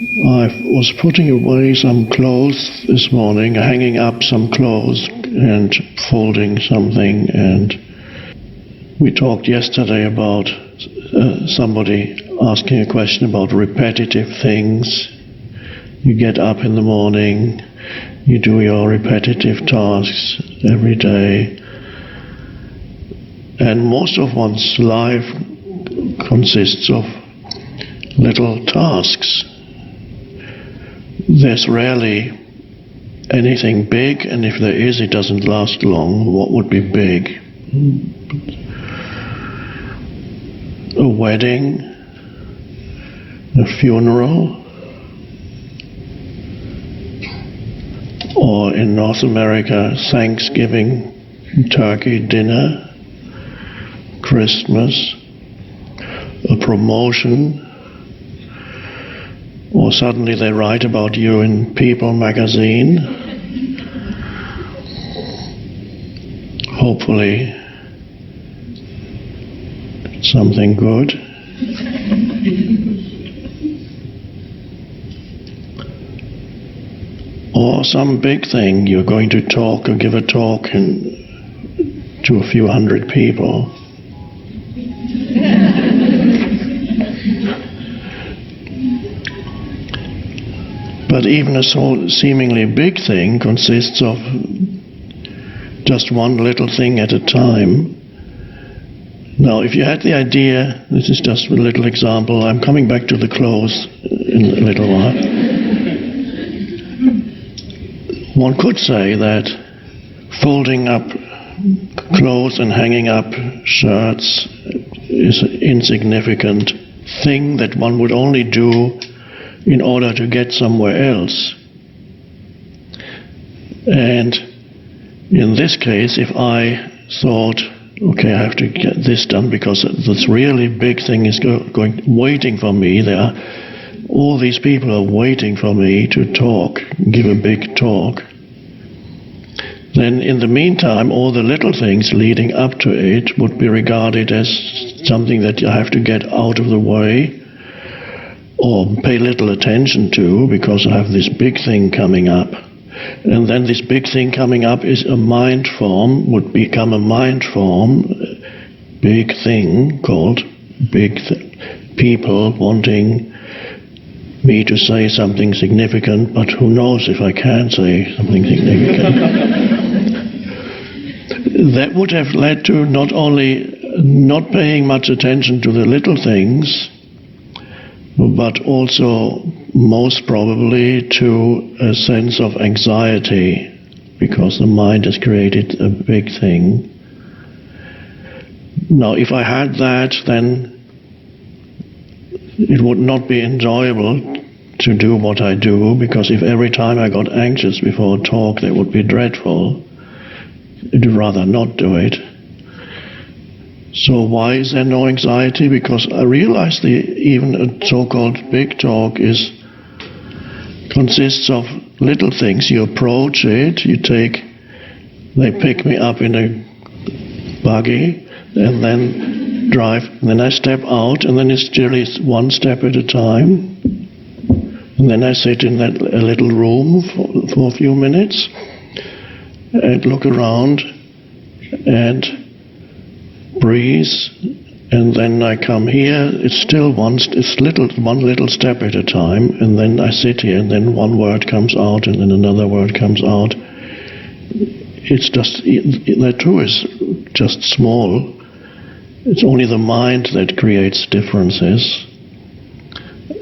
I was putting away some clothes this morning, hanging up some clothes and folding something, and we talked yesterday about somebody asking a question about repetitive things. You get up in the morning, you do your repetitive tasks every day, and most of one's life consists of little tasks. There's rarely anything big, and if there is, it doesn't last long. What would be big? A wedding, a funeral, or in North America, Thanksgiving, turkey dinner, Christmas, a promotion, or suddenly they write about you in People magazine. Hopefully something good. Or some big thing, you're going to talk or give a talk to a few hundred people. But even a seemingly big thing consists of just one little thing at a time. Now, if you had the idea, this is just a little example, I'm coming back to the clothes in a little while. One could say that folding up clothes and hanging up shirts is an insignificant thing that one would only do in order to get somewhere else. And in this case, if I thought, okay, I have to get this done because this really big thing is waiting for me, all these people are waiting for me to talk, give a big talk, then in the meantime, all the little things leading up to it would be regarded as something that you have to get out of the way or pay little attention to, because I have this big thing coming up. And then this big thing coming up is a mind form, would become a mind form, big thing called people wanting me to say something significant, but who knows if I can say something significant. That would have led to not only not paying much attention to the little things, but also most probably to a sense of anxiety, because the mind has created a big thing. Now, if I had that, then it would not be enjoyable to do what I do, because if every time I got anxious before a talk, that would be dreadful. I'd rather not do it. So why is there no anxiety? Because I realize even a so-called big talk consists of little things. You approach it, they pick me up in a buggy and then drive, and then I step out, and then it's generally one step at a time. And then I sit in a little room for a few minutes and look around and breathe, and then I come here. It's still one little step at a time, and then I sit here, and then one word comes out, and then another word comes out. It's just, that too is just small. It's only the mind that creates differences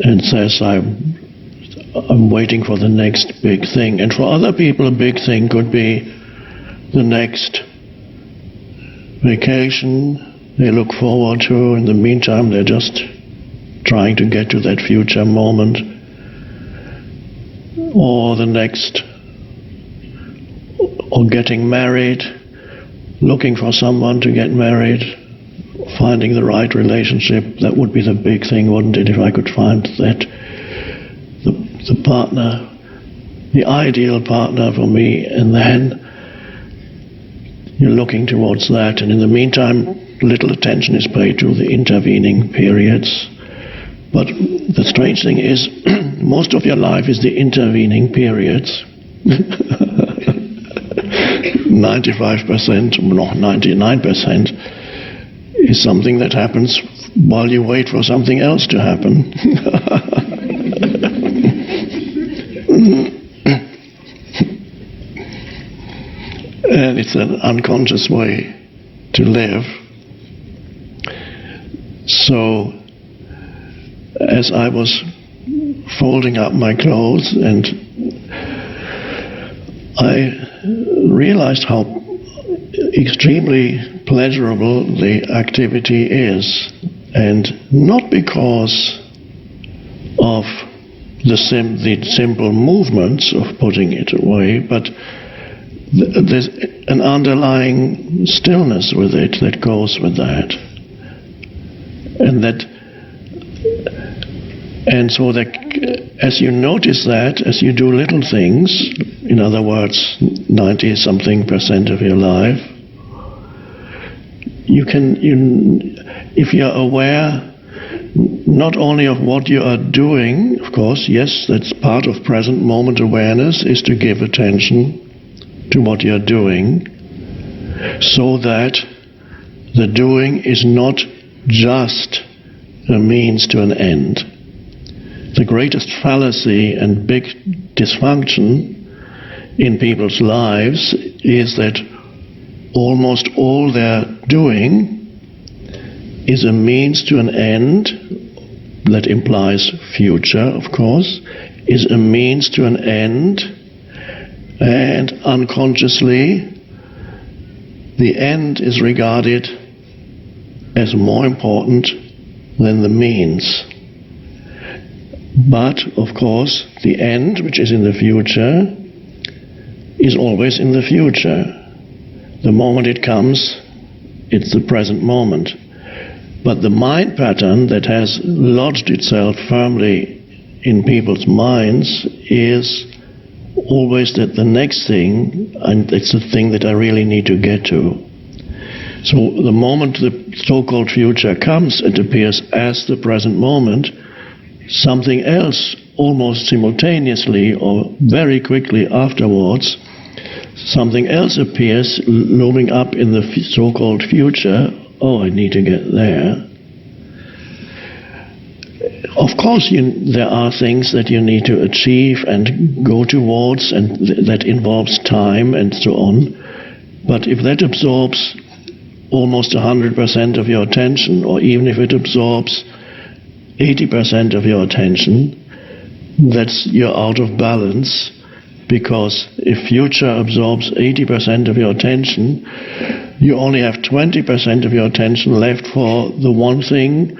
and says, I'm waiting for the next big thing. And for other people, a big thing could be the next vacation they look forward to. In the meantime, they're just trying to get to that future moment. Or the next, or getting married, looking for someone to get married, finding the right relationship. That would be the big thing, wouldn't it, if I could find that the partner, the ideal partner for me, and then you're looking towards that, and in the meantime little attention is paid to the intervening periods. But the strange thing is most of your life is the intervening periods. 95%, no, 99% is something that happens while you wait for something else to happen. And it's an unconscious way to live. So, as I was folding up my clothes, and I realized how extremely pleasurable the activity is, and not because of the simple movements of putting it away, but there's an underlying stillness with it that goes with that. And so that as you notice that, as you do little things, in other words, 90-something% of your life, if you're aware not only of what you are doing, of course, yes, that's part of present moment awareness, is to give attention to what you're doing, so that the doing is not just a means to an end. The greatest fallacy and big dysfunction in people's lives is that almost all they're doing is a means to an end, that implies future, of course, is a means to an end, and unconsciously the end is regarded as more important than the means. But, of course, the end, which is in the future, is always in the future. The moment it comes, it's the present moment. But the mind pattern that has lodged itself firmly in people's minds is always that the next thing, and it's the thing that I really need to get to. So the moment the so-called future comes, it appears as the present moment. Something else almost simultaneously or very quickly afterwards, something else appears looming up in the so-called future. Oh, I need to get there. Of course, there are things that you need to achieve and go towards, and that involves time and so on. But if that absorbs almost 100% of your attention, or even if it absorbs 80% of your attention, you're out of balance, because if future absorbs 80% of your attention, you only have 20% of your attention left for the one thing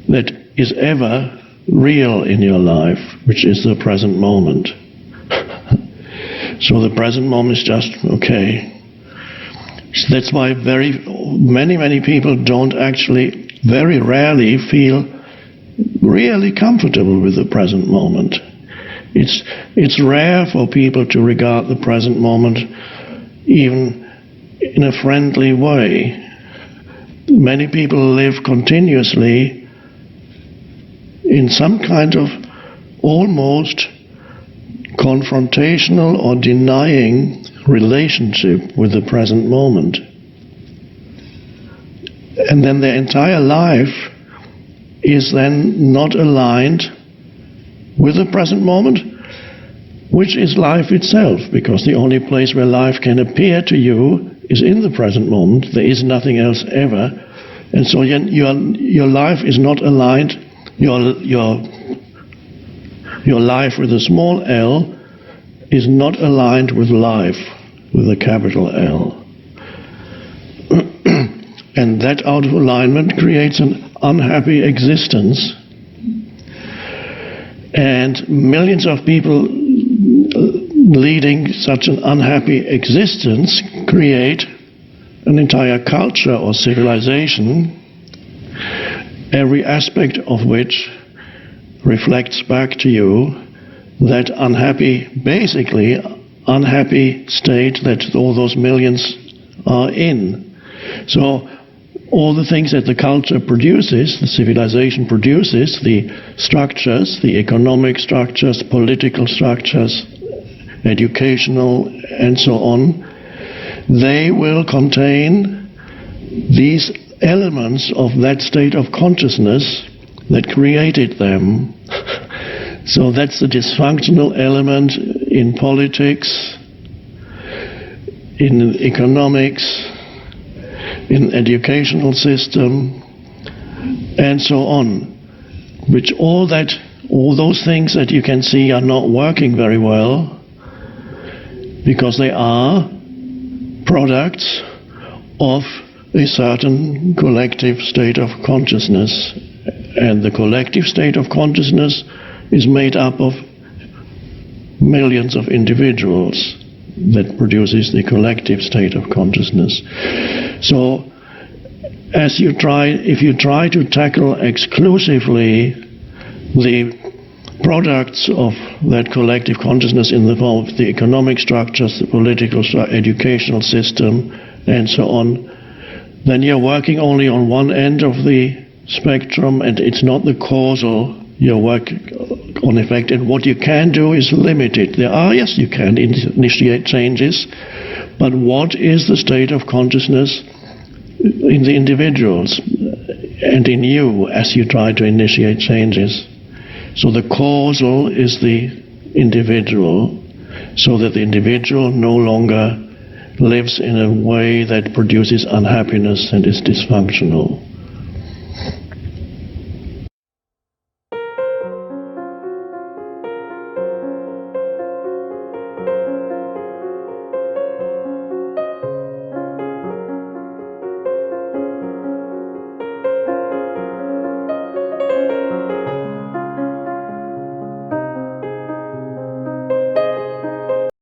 that is ever real in your life, which is the present moment. So the present moment is just, okay. So that's why many people don't actually, very rarely feel really comfortable with the present moment. It's rare for people to regard the present moment even in a friendly way. Many people live continuously in some kind of almost confrontational or denying relationship with the present moment. And then their entire life is then not aligned with the present moment, which is life itself, because the only place where life can appear to you is in the present moment. There is nothing else ever. And so your life is not aligned, your life with a small l is not aligned with life with a capital L. And that out of alignment creates an unhappy existence. And millions of people leading such an unhappy existence create an entire culture or civilization, every aspect of which reflects back to you that basically unhappy state that all those millions are in. So all the things that the culture produces, the civilization produces, the structures, the economic structures, political structures, educational, and so on, they will contain these elements of that state of consciousness that created them. So that's the dysfunctional element in politics, in economics, in educational system, and so on, which all those things that you can see are not working very well because they are products of a certain collective state of consciousness, and the collective state of consciousness is made up of millions of individuals that produces the collective state of consciousness. So if you try to tackle exclusively the products of that collective consciousness in the form of the economic structures, the political educational system, and so on, then you're working only on one end of the spectrum, and it's not the causal your work on effect. And what you can do is limited. Yes, you can initiate changes, but what is the state of consciousness in the individuals and in you as you try to initiate changes? So the causal is the individual, so that the individual no longer lives in a way that produces unhappiness and is dysfunctional.